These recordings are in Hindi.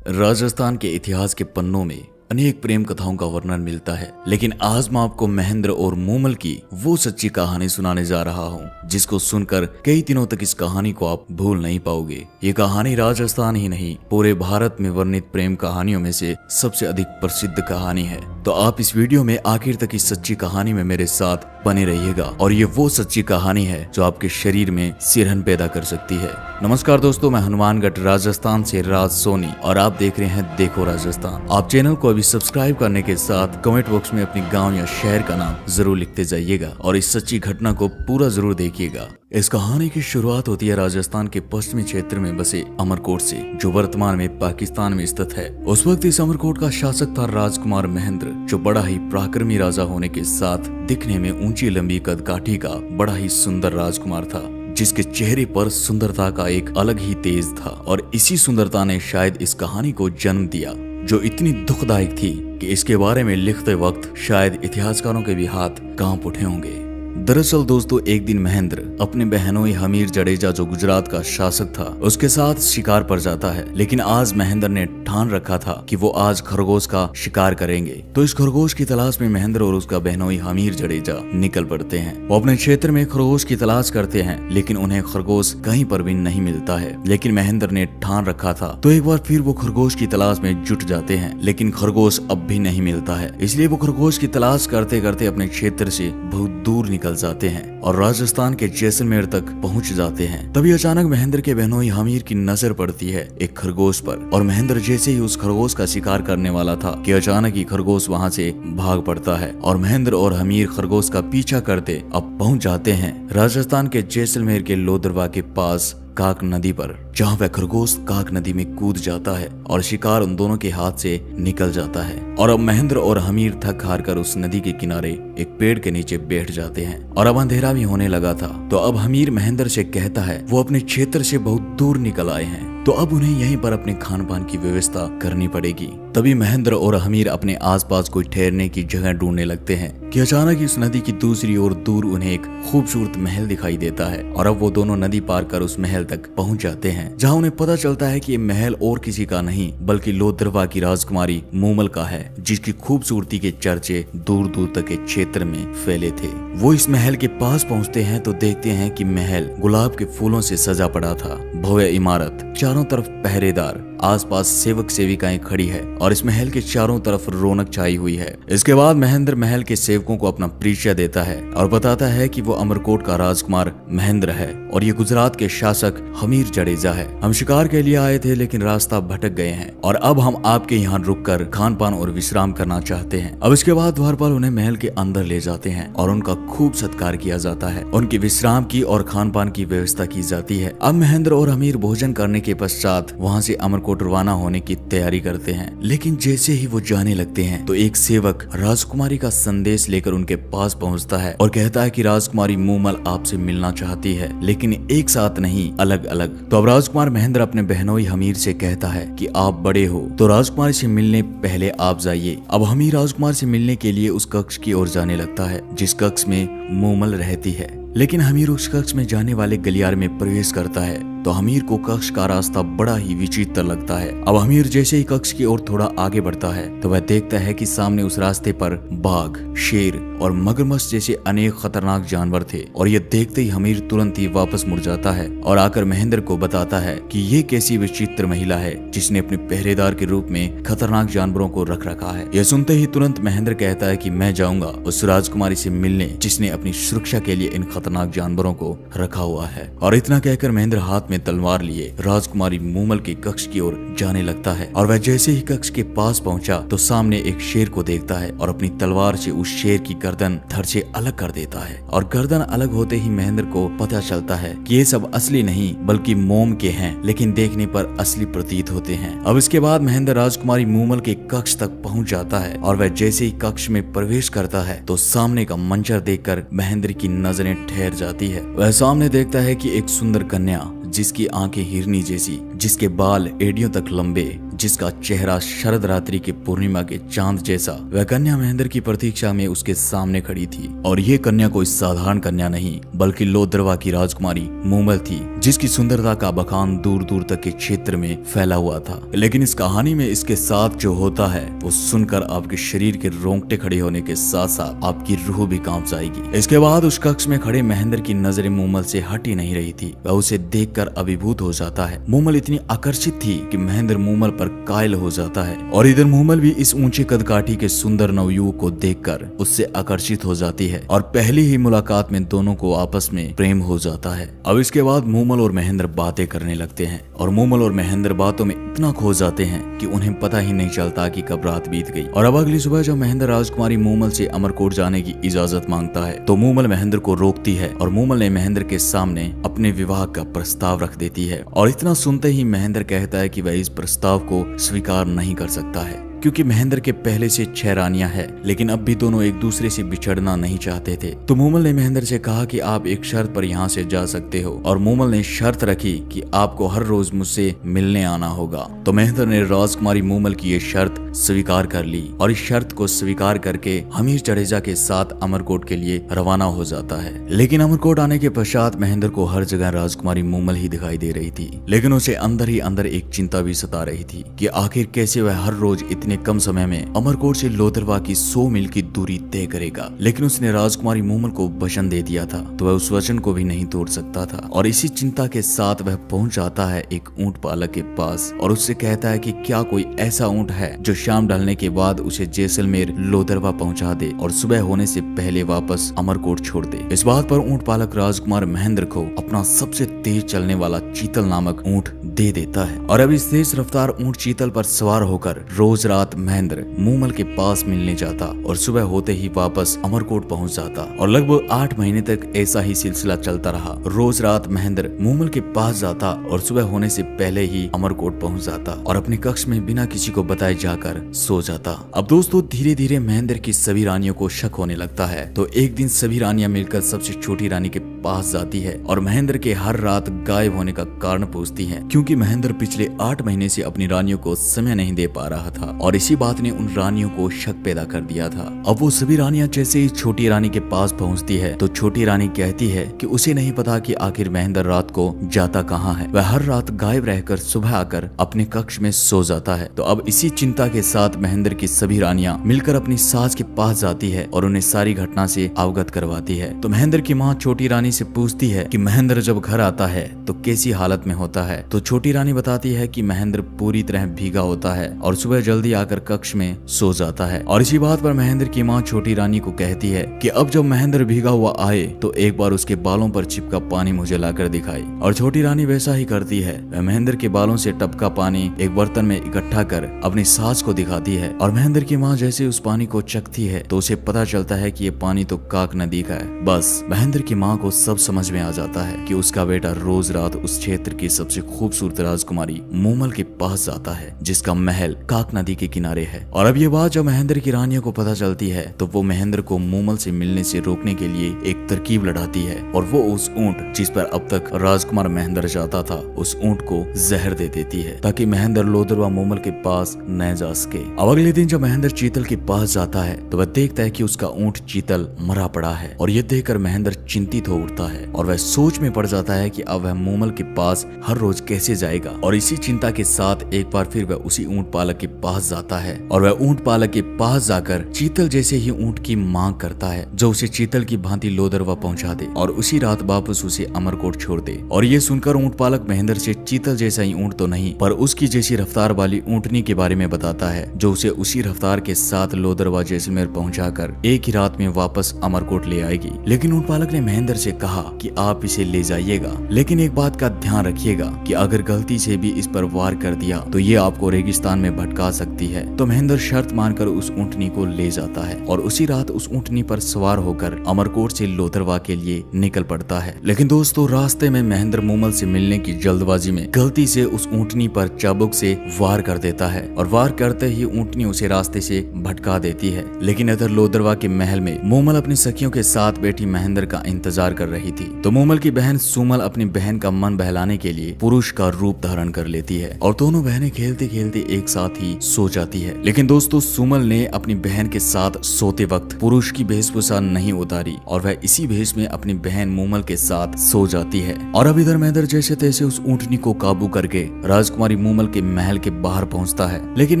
राजस्थान के इतिहास के पन्नों में अनेक प्रेम कथाओं का वर्णन मिलता है, लेकिन आज मैं आपको महेंद्र और मूमल की वो सच्ची कहानी सुनाने जा रहा हूँ जिसको सुनकर कई दिनों तक इस कहानी को आप भूल नहीं पाओगे। ये कहानी राजस्थान ही नहीं पूरे भारत में वर्णित प्रेम कहानियों में से सबसे अधिक प्रसिद्ध कहानी है। तो आप इस वीडियो में आखिर तक इस सच्ची कहानी में मेरे साथ बने रहिएगा और ये वो सच्ची कहानी है जो आपके शरीर में सिरहन पैदा कर सकती है। नमस्कार दोस्तों, मैं हनुमानगढ़ राजस्थान से राज सोनी और आप देख रहे हैं देखो राजस्थान। आप चैनल को अभी सब्सक्राइब करने के साथ कमेंट बॉक्स में अपनी गांव या शहर का नाम जरूर लिखते जाइएगा और इस सच्ची घटना को पूरा जरूर देखिएगा। इस कहानी की शुरुआत होती है राजस्थान के पश्चिमी क्षेत्र में बसे अमरकोट से, जो वर्तमान में पाकिस्तान में स्थित है। उस वक्त इस अमरकोट का शासक था राजकुमार महेंद्र, जो बड़ा ही पराक्रमी राजा होने के साथ दिखने में ऊंची लंबी कदकाठी का बड़ा ही सुंदर राजकुमार था, जिसके चेहरे पर सुंदरता का एक अलग ही तेज था। और इसी सुंदरता ने शायद इस कहानी को जन्म दिया, जो इतनी दुखदायक थी कि इसके बारे में लिखते वक्त शायद इतिहासकारों के भी हाथ कांप उठे होंगे। दरअसल दोस्तों, एक दिन महेंद्र अपने बहनोई हमीर जडेजा, जो गुजरात का शासक था, उसके साथ शिकार पर जाता है। लेकिन आज महेंद्र ने ठान रखा था कि वो आज खरगोश का शिकार करेंगे। तो इस खरगोश की तलाश में महेंद्र और उसका बहनोई हमीर जडेजा निकल पड़ते हैं। वो अपने क्षेत्र में खरगोश की तलाश करते हैं, लेकिन उन्हें खरगोश कहीं पर भी नहीं मिलता है। लेकिन महेंद्र ने ठान रखा था, तो एक बार फिर वो खरगोश की तलाश में जुट जाते हैं, लेकिन खरगोश अब भी नहीं मिलता है। इसलिए वो खरगोश की तलाश करते करते अपने क्षेत्र से बहुत दूर निकल जाते हैं और राजस्थान के जैसलमेर तक पहुंच जाते हैं। तभी अचानक महेंद्र के बहनोई हमीर की नजर पड़ती है एक खरगोश पर, और महेंद्र जैसे ही उस खरगोश का शिकार करने वाला था कि अचानक ही खरगोश वहां से भाग पड़ता है और महेंद्र और हमीर खरगोश का पीछा करते अब पहुंच जाते हैं राजस्थान के जैसलमेर के लोदरवा के पास काक नदी पर, जहाँ वह खरगोश काक नदी में कूद जाता है और शिकार उन दोनों के हाथ से निकल जाता है। और अब महेंद्र और हमीर थक हार कर उस नदी के किनारे एक पेड़ के नीचे बैठ जाते हैं और अब अंधेरा भी होने लगा था। तो अब हमीर महेंद्र से कहता है वो अपने क्षेत्र से बहुत दूर निकल आए हैं, तो अब उन्हें यहीं पर अपने खान पान की व्यवस्था करनी पड़ेगी। तभी महेंद्र और हमीर अपने आसपास कोई ठहरने की जगह ढूंढने लगते हैं कि अचानक इस नदी की दूसरी ओर दूर उन्हें एक खूबसूरत महल दिखाई देता है। और अब वो दोनों नदी पार कर उस महल तक पहुंच जाते हैं, जहां उन्हें पता चलता है कि ये महल और किसी का नहीं बल्कि लोदरवा की राजकुमारी मूमल का है, जिसकी खूबसूरती के चर्चे दूर दूर तक के क्षेत्र में फैले थे। वो इस महल के पास पहुंचते हैं तो देखते हैं कि महल गुलाब के फूलों से सजा पड़ा था। भव्य इमारत, चारों तरफ पहरेदार, आसपास सेवक सेविकाएं खड़ी है और इस महल के चारों तरफ रौनक छाई हुई है। इसके बाद महेंद्र महल के सेवकों को अपना परिचय देता है और बताता है कि वो अमरकोट का राजकुमार महेंद्र है और ये गुजरात के शासक हमीर जडेजा है। हम शिकार के लिए आए थे लेकिन रास्ता भटक गए हैं और अब हम आपके यहाँ रुककर खान पान और विश्राम करना चाहते हैं। अब इसके बाद द्वारपाल उन्हें महल के अंदर ले जाते हैं और उनका खूब सत्कार किया जाता है। उनकी विश्राम की और खान पान की व्यवस्था की जाती है। अब महेंद्र और हमीर भोजन करने के पश्चात वहाँ से अमरकोट रवाना होने की तैयारी करते हैं। लेकिन जैसे ही वो जाने लगते हैं तो एक सेवक राजकुमारी का संदेश लेकर उनके पास पहुंचता है और कहता है कि राजकुमारी मूमल आपसे मिलना चाहती है, लेकिन एक साथ नहीं, अलग अलग। तो अब राजकुमार महेंद्र अपने बहनोई हमीर से कहता है कि आप बड़े हो तो राजकुमारी से मिलने पहले आप जाइए। अब हमीर राजकुमार से मिलने के लिए उस कक्ष की ओर जाने लगता है जिस कक्ष में मूमल रहती है। लेकिन हमीर उस कक्ष में जाने वाले गलियारे में प्रवेश करता है तो हमीर को कक्ष का रास्ता बड़ा ही विचित्र लगता है। अब हमीर जैसे ही कक्ष की ओर थोड़ा आगे बढ़ता है तो वह देखता है कि सामने उस रास्ते पर बाघ, शेर और मगरमच्छ जैसे अनेक खतरनाक जानवर थे। और ये देखते ही हमीर तुरंत ही वापस मुड़ जाता है और आकर महेंद्र को बताता है कि ये कैसी विचित्र महिला है जिसने अपने पहरेदार के रूप में खतरनाक जानवरों को रख रखा है। यह सुनते ही तुरंत महेंद्र कहता है कि मैं जाऊंगा उस राजकुमारी से मिलने जिसने अपनी सुरक्षा के लिए इन खतरनाक जानवरों को रखा हुआ है। और इतना कहकर महेंद्र हाथ में तलवार लिए राजकुमारी मूमल के कक्ष की ओर जाने लगता है। और वह जैसे ही कक्ष के पास पहुंचा तो सामने एक शेर को देखता है और अपनी तलवार से उस शेर की गर्दन धड़ से अलग कर देता है। और गर्दन अलग होते ही महेंद्र को पता चलता है कि ये सब असली नहीं बल्कि मोम के हैं, लेकिन देखने पर असली प्रतीत होते हैं। अब इसके बाद महेंद्र राजकुमारी मूमल के कक्ष तक पहुंच जाता है और वह जैसे ही कक्ष में प्रवेश करता है तो सामने का मंजर देखकर महेंद्र की नजरें ठहर जाती है। वह सामने देखता है कि एक सुंदर कन्या जिसकी आंखें हिरनी जैसी, जिसके बाल एड़ियों तक लंबे, जिसका चेहरा शरद रात्रि के पूर्णिमा के चांद जैसा, वह कन्या महेंद्र की प्रतीक्षा में उसके सामने खड़ी थी। और ये कन्या कोई साधारण कन्या नहीं, बल्कि लोदरवा की राजकुमारी मूमल थी, जिसकी सुंदरता का बखान दूर दूर तक के क्षेत्र में फैला हुआ था। लेकिन इस कहानी में इसके साथ जो होता है वो सुनकर आपके शरीर के रोंगटे खड़े होने के साथ साथ आपकी रूह भी कांप जाएगी। इसके बाद उस कक्ष में खड़े महेंद्र की नजरें मूमल से हट ही नहीं रही थी। वह उसे देखकर अभिभूत हो जाता है। मूमल इतनी आकर्षित थी कि महेंद्र मूमल पर कायल हो जाता है, और इधर मूमल भी इस ऊंचे कदकाठी के सुंदर नवयुवक को देखकर उससे आकर्षित हो जाती है, और पहली ही मुलाकात में दोनों को आपस में प्रेम हो जाता है। अब इसके बाद मूमल और महेंद्र बातें करने लगते हैं, और मूमल और महेंद्र बातों में इतना खो जाते हैं कि उन्हें पता ही नहीं चलता कि कब रात बीत गई। और अब अगली सुबह जब महेंद्र राजकुमारी मूमल से अमरकोट जाने की इजाजत मांगता है तो मूमल महेंद्र को रोकती है, और मूमल ने महेंद्र के सामने अपने विवाह का प्रस्ताव रख देती है। और इतना सुनते ही महेंद्र कहता है कि वह इस प्रस्ताव को स्वीकार नहीं कर सकता है, क्योंकि महेंद्र के पहले से 6 रानियां हैं, लेकिन अब भी दोनों एक दूसरे से बिछड़ना नहीं चाहते थे। तो मूमल ने महेंद्र से कहा कि आप एक शर्त पर यहाँ से जा सकते हो, और मूमल ने शर्त रखी कि आपको हर रोज मुझसे मिलने आना होगा। तो महेंद्र ने राजकुमारी मूमल की ये शर्त स्वीकार कर ली, और इस शर्त को स्वीकार करके हमीर जडेजा के साथ अमरकोट के लिए रवाना हो जाता है। लेकिन अमरकोट आने के पश्चात महेंद्र को हर जगह राजकुमारी मूमल ही दिखाई दे रही थी, लेकिन उसे अंदर ही अंदर एक चिंता भी सता रही थी कि आखिर कैसे वह हर रोज इतने कम समय में अमरकोट से लोदरवा की 100 मील की दूरी तय करेगा। लेकिन उसने राजकुमारी मूमल को वचन दे दिया था, तो वह उस वचन को भी नहीं तोड़ सकता था। और इसी चिंता के साथ वह पहुंच जाता है एक ऊंट पालक के पास, और उससे कहता है कि क्या कोई ऐसा ऊंट है जो शाम ढलने के बाद उसे जैसलमेर लोदरवा पहुंचा दे और सुबह होने से पहले वापस अमरकोट छोड़ दे। इस बात पर ऊंट पालक राजकुमार महेंद्र को अपना सबसे तेज चलने वाला चीतल नामक ऊंट दे देता है। और अब इस तेज रफ्तार ऊंट चीतल पर सवार होकर रोज रात महेंद्र मूमल के पास मिलने जाता, और सुबह होते ही वापस अमरकोट पहुंच जाता। और लगभग 8 महीने तक ऐसा ही सिलसिला चलता रहा। रोज रात महेंद्र मूमल के पास जाता और सुबह होने से पहले ही अमरकोट पहुंच जाता, और अपने कक्ष में बिना किसी को बताए जाकर सो जाता। अब दोस्तों धीरे धीरे महेंद्र की सभी रानियों को शक होने लगता है। तो एक दिन सभी रानियां मिलकर सबसे छोटी रानी के पास जाती है, और महेंद्र के हर रात गायब होने का कारण पूछती है, क्योंकि महेंद्र पिछले 8 महीने से अपनी रानियों को समय नहीं दे पा रहा था, और इसी बात ने उन रानियों को शक पैदा कर दिया था। अब वो सभी रानियां जैसे ही छोटी रानी के पास पहुंचती है तो छोटी रानी कहती है कि उसे नहीं पता कि आखिर महेंद्र रात को जाता कहाँ है। वह हर रात गायब रहकर सुबह आकर अपने कक्ष में सो जाता है। तो अब इसी चिंता के साथ महेंद्र की सभी रानियां मिलकर अपनी सास के पास जाती है और उन्हें सारी घटना से अवगत करवाती है। तो महेंद्र की माँ छोटी रानी से पूछती है कि महेंद्र जब घर आता है तो कैसी हालत में होता है। तो छोटी रानी बताती है कि महेंद्र पूरी तरह भीगा होता है और सुबह जल्दी आकर कक्ष में सो जाता है। और इसी बात पर महेंद्र की माँ छोटी रानी को कहती है कि अब जब महेंद्र भीगा हुआ आए तो एक बार उसके बालों पर चिपका पानी मुझे लाकर दिखाई। और छोटी रानी वैसा ही करती है। वह महेंद्र के बालों से टपका पानी एक बर्तन में इकट्ठा कर अपनी सास को दिखाती है, और महेंद्र की माँ जैसे उस पानी को चखती है तो उसे पता चलता है कि ये पानी तो काक नदी का है। बस महेंद्र की माँ को सब समझ में आ जाता है कि उसका बेटा रोज रात उस क्षेत्र की सबसे खूबसूरत राजकुमारी मूमल के पास जाता है, जिसका महल काक नदी के किनारे है। और अब ये बात जब महेंद्र की रानियों को पता चलती है तो वो महेंद्र को मूमल से मिलने से रोकने के लिए एक तरकीब लड़ाती है, और वो उस ऊंट जिस पर अब तक राजकुमार महेंद्र जाता था उस ऊंट को जहर दे देती है, ताकि महेंद्र लोदरवा मूमल के पास न जा सके। अब अगले दिन जब महेंद्र चीतल के पास जाता है तो वह देखता है कि उसका ऊंट चीतल मरा पड़ा है, और ये देखकर महेंद्र चिंतित हो उठता है और वह सोच में पड़ जाता है कि अब वह मूमल के पास हर रोज कैसे जाएगा। और इसी चिंता के साथ एक बार फिर वह उसी ऊंट पालक के पास जाता है, और वह ऊंट पालक के पास जाकर चीतल जैसे ही ऊंट की मांग करता है जो उसे चीतल की भांति लोदरवा पहुंचा दे और उसी रात वापस उसे अमरकोट छोड़ दे। और ये सुनकर ऊंट पालक महेंद्र से चीतल जैसा ही ऊंट तो नहीं पर उसकी जैसी रफ्तार वाली ऊंटनी के बारे में बताता है, जो उसे उसी रफ्तार के साथ लोदरवा जैसलमेर पहुंचाकर एक ही रात में वापस अमरकोट ले आएगी। लेकिन ऊंट पालक ने महेंद्र से कहा कि आप इसे ले जाइएगा, लेकिन एक बात का ध्यान रखिएगा कि अगर गलती से भी इस पर वार कर दिया तो ये आपको रेगिस्तान में भटका सकती है। तो महेंद्र शर्त मानकर उस ऊंटनी को ले जाता है और उसी रात उस ऊंटनी पर सवार होकर अमरकोट से लोदरवा के लिए निकल पड़ता है। लेकिन दोस्तों रास्ते में महेंद्र मूमल से मिलने की जल्दबाजी में गलती से उस ऊंटनी पर चाबुक से वार कर देता है, और वार करते ही ऊंटनी उसे रास्ते से भटका देती है। लेकिन इधर लोदरवा के महल में मूमल अपनी सखियों के साथ बैठी महेंद्र का इंतजार कर रही थी। तो मूमल की बहन सुमल अपनी बहन का मन बहलाने के लिए पुरुष का रूप धारण कर लेती है और दोनों बहनें खेलते खेलते एक साथ ही सो जाती है। लेकिन दोस्तों सुमल ने अपनी बहन के साथ सोते वक्त पुरुष की वेशभूषा नहीं उतारी और वह इसी भेष में अपनी बहन मूमल के साथ सो जाती है। और अब इधर महेंद्र जैसे तैसे उस ऊंटनी को काबू करके राजकुमारी मूमल के महल के बाहर पहुंचता है। लेकिन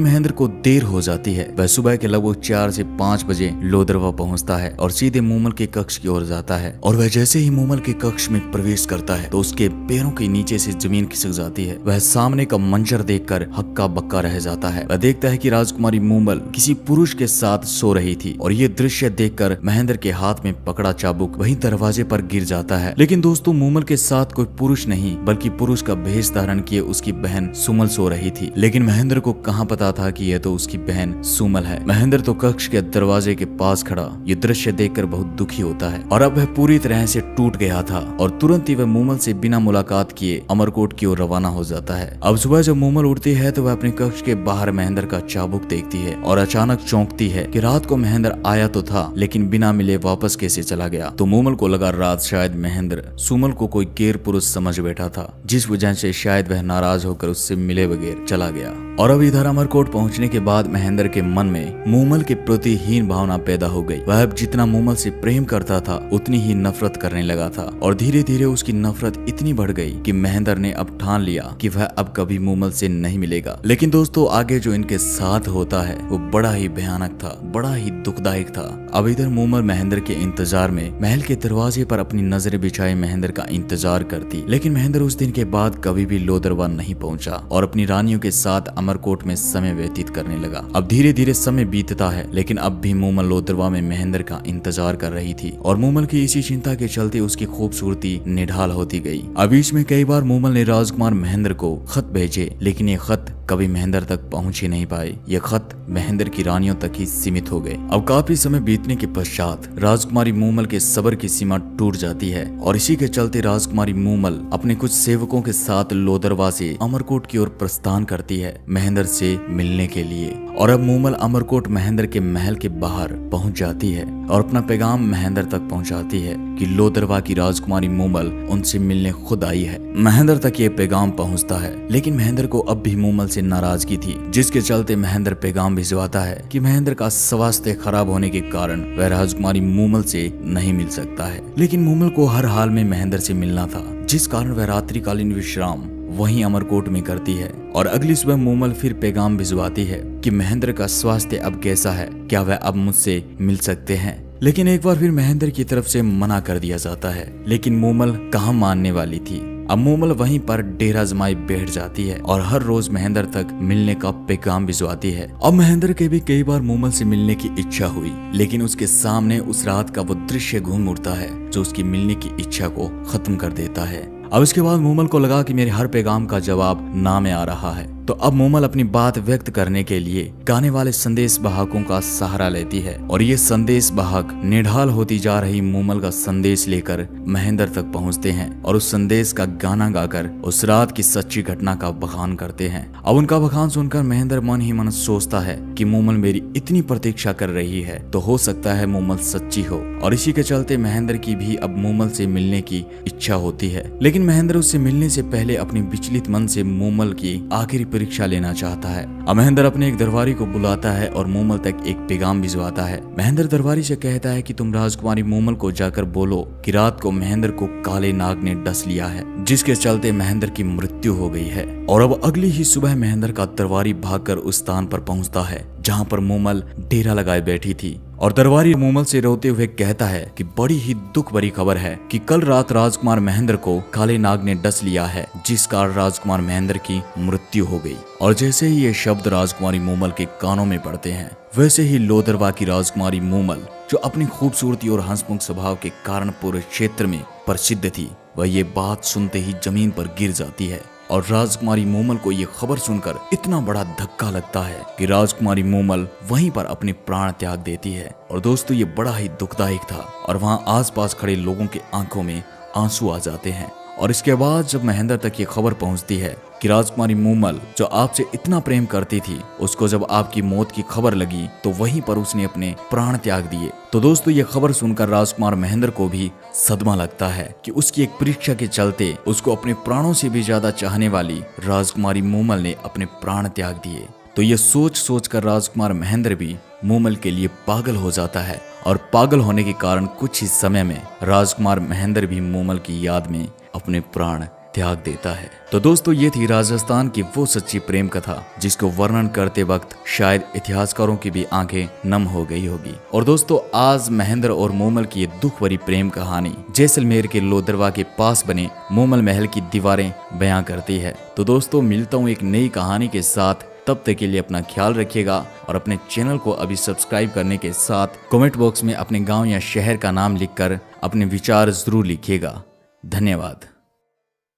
महेंद्र को देर हो जाती है। वह सुबह के लगभग 4 से 5 बजे लोदरवा पहुंचता है और सीधे मूमल के कक्ष की ओर जाता है। और वह जैसे ही मूमल के कक्ष में प्रवेश करता है तो उसके पैरों के नीचे से जमीन खिसक जाती है। वह सामने का मंजर देखकर हक्का बक्का रह जाता है। वह देखता है कि राजकुमारी मूमल किसी पुरुष के साथ सो रही थी और ये दृश्य देखकर महेंद्र के हाथ में पकड़ा चाबुक वहीं दरवाजे पर गिर जाता है। लेकिन दोस्तों मूमल के साथ कोई पुरुष नहीं बल्कि पुरुष का भेष धारण किए उसकी बहन सुमल सो रही थी। लेकिन महेंद्र को कहाँ पता था कि यह तो उसकी बहन सुमल है। महेंद्र तो कक्ष के दरवाजे के पास खड़ा ये दृश्य देखकर बहुत दुखी होता है और अब वह पूरी तरह से टूट गया था और तुरंत ही वह मूमल से बिना मुलाकात किए अमरकोट की ओर रवाना हो जाता है। अब सुबह जब मूमल उठती है तो वह अपने कक्ष के बाहर महेंद्र का चाबुक देखती है और अचानक चौंकती है कि रात को महेंद्र आया तो था लेकिन बिना मिले वापस कैसे चला गया। तो मूमल को लगा रात शायद महेंद्र सुमल को कोई गैर पुरुष समझ बैठा था जिस वजह से शायद वह नाराज होकर उससे मिले बगैर चला गया। और अब इधर अमरकोट पहुंचने के बाद महेंद्र के मन में मूमल के प्रति हीन भावना पैदा हो गई। वह अब जितना मूमल से प्रेम करता था उतनी ही नफरत करने लगा था और धीरे धीरे उसकी नफरत इतनी बढ़ गई कि महेंद्र ने अब ठान लिया कि वह अब कभी मूमल से नहीं मिलेगा। लेकिन दोस्तों आगे जो इनके साथ होता है वो बड़ा ही भयानक था, बड़ा ही दुखदायक था। अब इधर मूमल महेंद्र के इंतजार में महल के दरवाजे पर अपनी नजरें बिछाए महेंद्र का इंतजार करती। लेकिन महेंद्र उस दिन के बाद कभी भी लोदरवा नहीं पहुंचा और अपनी रानियों के साथ अमरकोट में समय व्यतीत करने लगा। अब धीरे धीरे समय बीतता है लेकिन अब भी मूमल लोदरवा में महेंद्र का इंतजार कर रही थी और मूमल की इसी चिंता के चलते उसकी खूबसूरती निढाल होती गई। अब बीच में कई बार मूमल ने राजकुमार महेंद्र को खत भेजे लेकिन ये खत कभी महेंद्र तक पहुंच ही नहीं पाए। ये खत महेंद्र की रानियों तक ही सीमित हो गए। अब काफी समय बीतने के पश्चात राजकुमारी मूमल के सब्र की सीमा टूट जाती है और इसी के चलते राजकुमारी मूमल अपने कुछ सेवकों के साथ लोदरवा से अमरकोट की ओर प्रस्थान करती है महेंद्र से मिलने के लिए। और अब मूमल अमरकोट महेंद्र के महल के बाहर पहुंच जाती है और अपना पैगाम महेंद्र तक पहुंचाती है कि लोदरवा की राजकुमारी मूमल उनसे मिलने खुद आई है। महेंद्र तक ये पैगाम पहुंचता है लेकिन महेंद्र को अब भी मूमल से नाराजगी थी जिसके चलते महेंद्र पैगाम भिजवाता है कि महेंद्र का स्वास्थ्य खराब होने के कारण वह राजकुमारी मूमल से नहीं मिल सकता है। लेकिन मूमल को हर हाल में महेंद्र से मिलना था जिस कारण वह रात्रिकालीन विश्राम वहीं अमरकोट में करती है। और अगली सुबह मूमल फिर पैगाम भिजवाती है कि महेंद्र का स्वास्थ्य अब कैसा है, क्या वह अब मुझसे मिल सकते हैं। लेकिन एक बार फिर महेंद्र की तरफ से मना कर दिया जाता है। लेकिन मूमल कहाँ मानने वाली थी। अब मूमल वहीं पर डेरा जमाई बैठ जाती है और हर रोज महेंद्र तक मिलने का पैगाम भिजवाती है। अब महेंद्र के भी कई बार मूमल से मिलने की इच्छा हुई लेकिन उसके सामने उस रात का वो दृश्य घूम उठता है जो उसकी मिलने की इच्छा को खत्म कर देता है। अब इसके बाद मूमल को लगा कि मेरे हर पैगाम का जवाब ना में आ रहा है। तो अब मूमल अपनी बात व्यक्त करने के लिए गाने वाले संदेश वाहकों का सहारा लेती है और ये संदेश वाहक निढाल होती जा रही मूमल का संदेश लेकर महेंद्र तक पहुंचते हैं और उस संदेश का गाना गाकर उस रात की सच्ची घटना का बखान करते हैं। अब उनका बखान सुनकर महेंद्र मन ही मन सोचता है कि मूमल मेरी इतनी प्रतीक्षा कर रही है तो हो सकता है मूमल सच्ची हो। और इसी के चलते महेंद्र की भी अब मूमल से मिलने की इच्छा होती है। लेकिन महेंद्र उससे मिलने से पहले अपने विचलित मन से मूमल की आखिरी परीक्षा लेना चाहता है। अब महेंद्र अपने एक दरबारी को बुलाता है और मूमल तक एक पैगाम भिजवाता है। महेंद्र दरबारी से कहता है कि तुम राजकुमारी मूमल को जाकर बोलो कि रात को महेंद्र को काले नाग ने डस लिया है जिसके चलते महेंद्र की मृत्यु हो गई है। और अब अगली ही सुबह महेंद्र का दरबारी भागकर उस स्थान पर पहुंचता है जहां पर मूमल डेरा लगाए बैठी थी और दरबारी मूमल से रोते हुए कहता है कि बड़ी ही दुख भरी खबर है कि कल रात राजकुमार महेंद्र को काले नाग ने डस लिया है जिस कारण राजकुमार महेंद्र की मृत्यु हो गई। और जैसे ही ये शब्द राजकुमारी मूमल के कानों में पड़ते हैं वैसे ही लोदरवा की राजकुमारी मूमल जो अपनी खूबसूरती और हंसमुख स्वभाव के कारण पूरे क्षेत्र में प्रसिद्ध थी वह ये बात सुनते ही जमीन पर गिर जाती है। और राजकुमारी मूमल को ये खबर सुनकर इतना बड़ा धक्का लगता है कि राजकुमारी मूमल वहीं पर अपने प्राण त्याग देती है। और दोस्तों ये बड़ा ही दुखदायक था और वहाँ आसपास खड़े लोगों के आंखों में आंसू आ जाते हैं और इसके बाद जब महेंद्र तक ये खबर पहुंचती है कि राजकुमारी मूमल जो आपसे इतना प्रेम करती थी, उसको जब आपकी मौत की खबर लगी तो वहीं पर उसने अपने प्राण त्याग दिए। तो दोस्तों ये खबर सुनकर राजकुमार महेंद्र को भी सदमा लगता है कि उसकी एक परीक्षा के चलते उसको अपने प्राणों से भी ज्यादा चाहने वाली राजकुमारी मूमल ने अपने प्राण त्याग दिए। तो ये सोच कर राजकुमार महेंद्र भी मूमल के लिए पागल हो जाता है और पागल होने के कारण कुछ ही समय में राजकुमार महेंद्र भी मूमल की याद में अपने प्राण त्याग देता है। तो दोस्तों ये थी राजस्थान की वो सच्ची प्रेम कथा जिसको वर्णन करते वक्त शायद इतिहासकारों की भी आंखें नम हो गई होगी। और दोस्तों आज महेंद्र और मूमल की ये दुख भरी प्रेम कहानी जैसलमेर के लोदरवा के पास बने मूमल महल की दीवारें बयां करती है। तो दोस्तों मिलता हूँ एक नई कहानी के साथ, तब तक के लिए अपना ख्याल रखिएगा और अपने चैनल को अभी सब्सक्राइब करने के साथ कमेंट बॉक्स में अपने गांव या शहर का नाम लिखकर अपने विचार जरूर लिखिएगा। धन्यवाद।